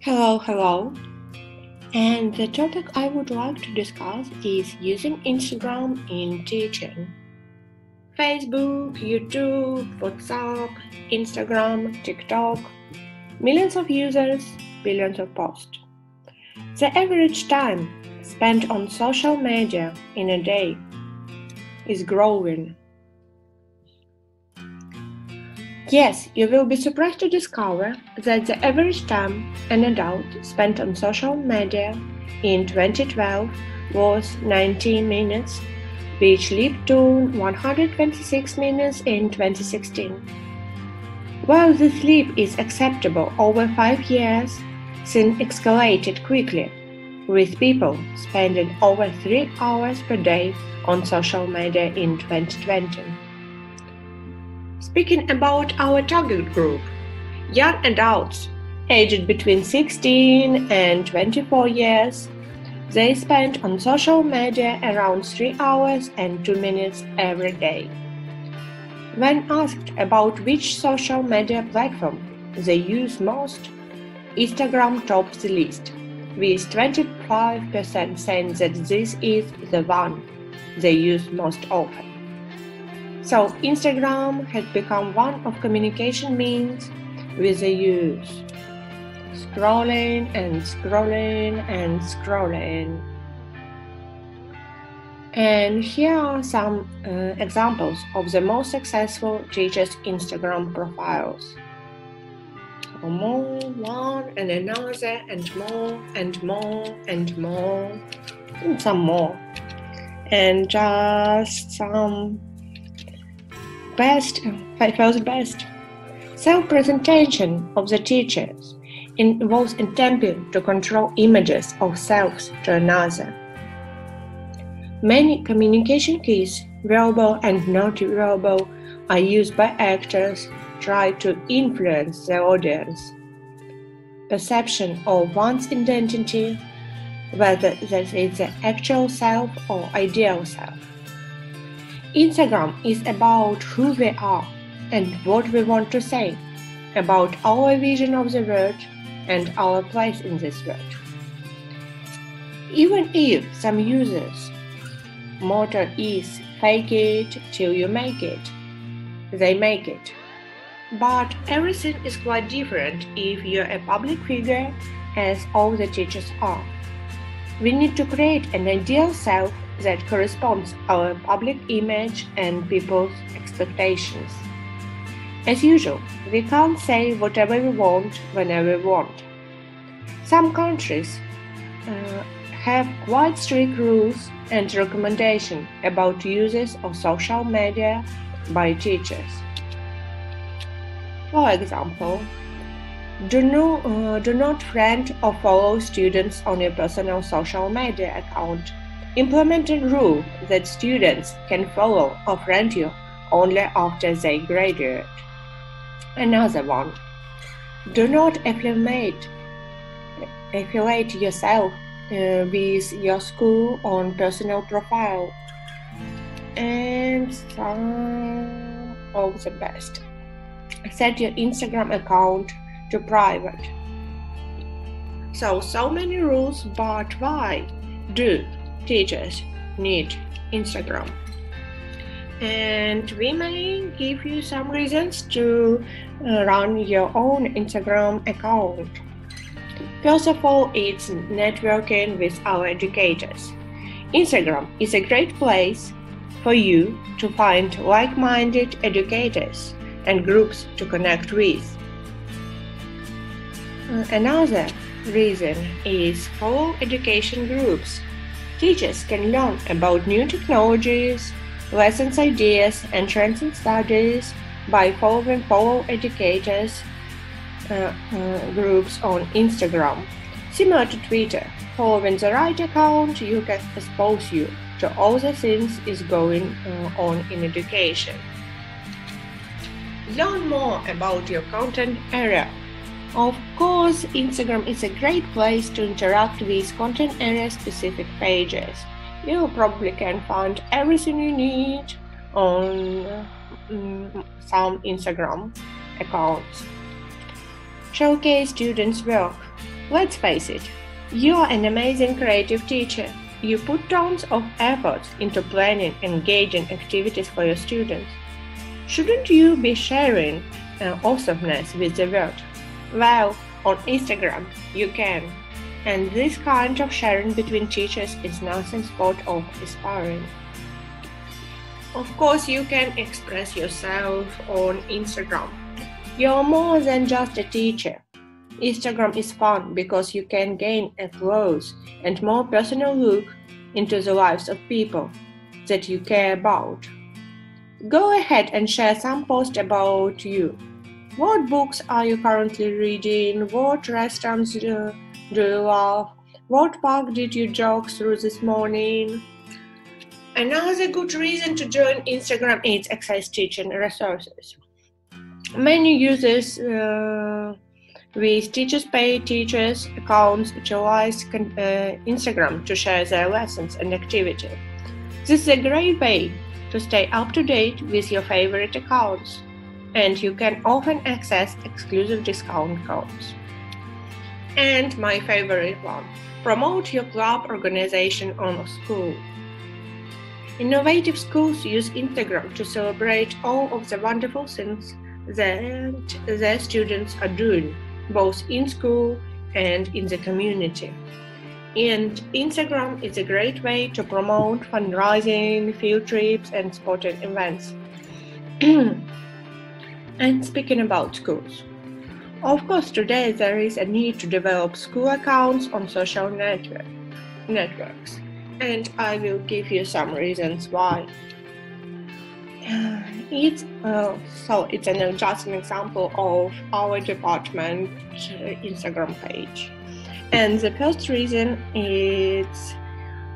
Hello. And the topic I would like to discuss is using Instagram in teaching. Facebook, YouTube, WhatsApp, Instagram, TikTok, millions of users, billions of posts. The average time spent on social media in a day is growing. Yes, you will be surprised to discover that the average time an adult spent on social media in 2012 was 90 minutes, which leaped to 126 minutes in 2016. While this leap is acceptable over 5 years, things escalated quickly, with people spending over 3 hours per day on social media in 2020. Speaking about our target group, young adults aged between 16 and 24 years, they spend on social media around 3 hours and 2 minutes every day. When asked about which social media platform they use most, Instagram tops the list, with 25% saying that this is the one they use most often. So Instagram has become one of communication means with the use. Scrolling and scrolling and scrolling. And here are some examples of the most successful teachers' Instagram profiles. More, one and another, and more, and more, and more, and some more. And just some best. Self-presentation of the teachers involves attempting to control images of selves to another. Many communication keys, verbal and non-verbal, are used by actors to try to influence the audience. Perception of one's identity, whether that is the actual self or ideal self. Instagram is about who we are and what we want to say, about our vision of the world and our place in this world. Even if some users' motto is fake it till you make it, they make it. But everything is quite different if you're a public figure, as all the teachers are. We need to create an ideal self that corresponds our public image and people's expectations. As usual, we can't say whatever we want whenever we want. Some countries have quite strict rules and recommendations about uses of social media by teachers. For example, do not friend or follow students on your personal social media account. Implement a rule that students can follow or friend you only after they graduate. Another one. Do not affiliate yourself with your school on personal profile. And some of the best. Set your Instagram account to private. So many rules, but why do teachers need Instagram? And we may give you some reasons to run your own Instagram account. First of all, it's networking with our educators. Instagram is a great place for you to find like-minded educators and groups to connect with. Another reason is follow education groups. Teachers can learn about new technologies, lessons ideas, and trends in studies by following fellow educators groups on Instagram. Similar to Twitter, following the right account can expose you to all the things is going on in education. Learn more about your content area. Of course, Instagram is a great place to interact with content area specific pages. You probably can find everything you need on some Instagram accounts. Showcase students' work. Let's face it, you are an amazing creative teacher. You put tons of effort into planning engaging activities for your students. Shouldn't you be sharing awesomeness with the world? Well, on Instagram, you can. And this kind of sharing between teachers is nothing short of inspiring. Of course, you can express yourself on Instagram. You're more than just a teacher. Instagram is fun because you can gain a close and more personal look into the lives of people that you care about. Go ahead and share some posts about you. What books are you currently reading? What restaurants do you love? What park did you jog through this morning? Another good reason to join Instagram is access teaching resources. Many users with teachers pay teachers accounts utilize Instagram to share their lessons and activities. This is a great way to stay up to date with your favorite accounts, and you can often access exclusive discount codes. And my favorite one, promote your club, organization, or school. Innovative schools use Instagram to celebrate all of the wonderful things that their students are doing, both in school and in the community. And Instagram is a great way to promote fundraising, field trips, and sporting events. And speaking about schools, of course, today there is a need to develop school accounts on social networks, and I will give you some reasons why. It's just an example of our department Instagram page. And the first reason is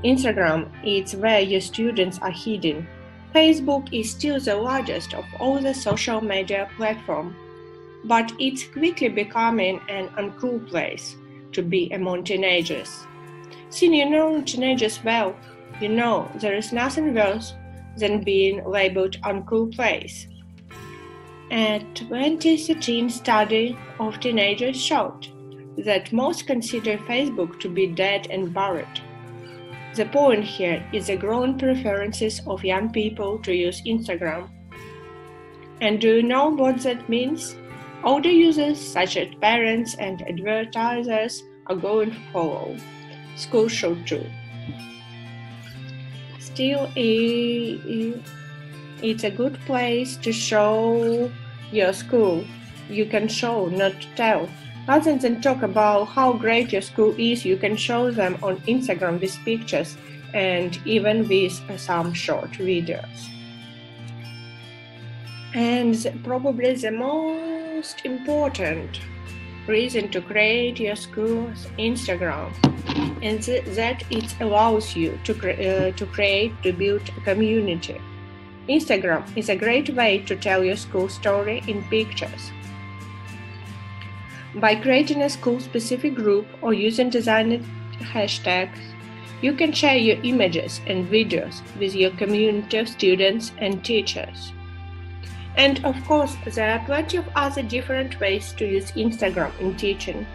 Instagram. It's where your students are hidden. Facebook is still the largest of all the social media platforms, but it's quickly becoming an uncool place to be among teenagers. Since you know teenagers well, you know there is nothing worse than being labeled uncool place. A 2013 study of teenagers showed that most consider Facebook to be dead and buried. The point here is the growing preferences of young people to use Instagram. And do you know what that means? Older users, such as parents and advertisers, are going to follow. Schools should too. Still, it's a good place to show your school. You can show, not tell. Rather than talk about how great your school is, you can show them on Instagram with pictures and even with some short videos. And probably the most important reason to create your school's Instagram is that it allows you to build a community. Instagram is a great way to tell your school story in pictures. By creating a school-specific group or using designed hashtags, you can share your images and videos with your community of students and teachers. And of course, there are plenty of other different ways to use Instagram in teaching.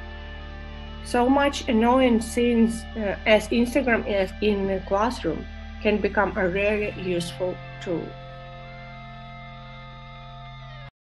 So much annoying things as Instagram is in the classroom can become a really useful tool.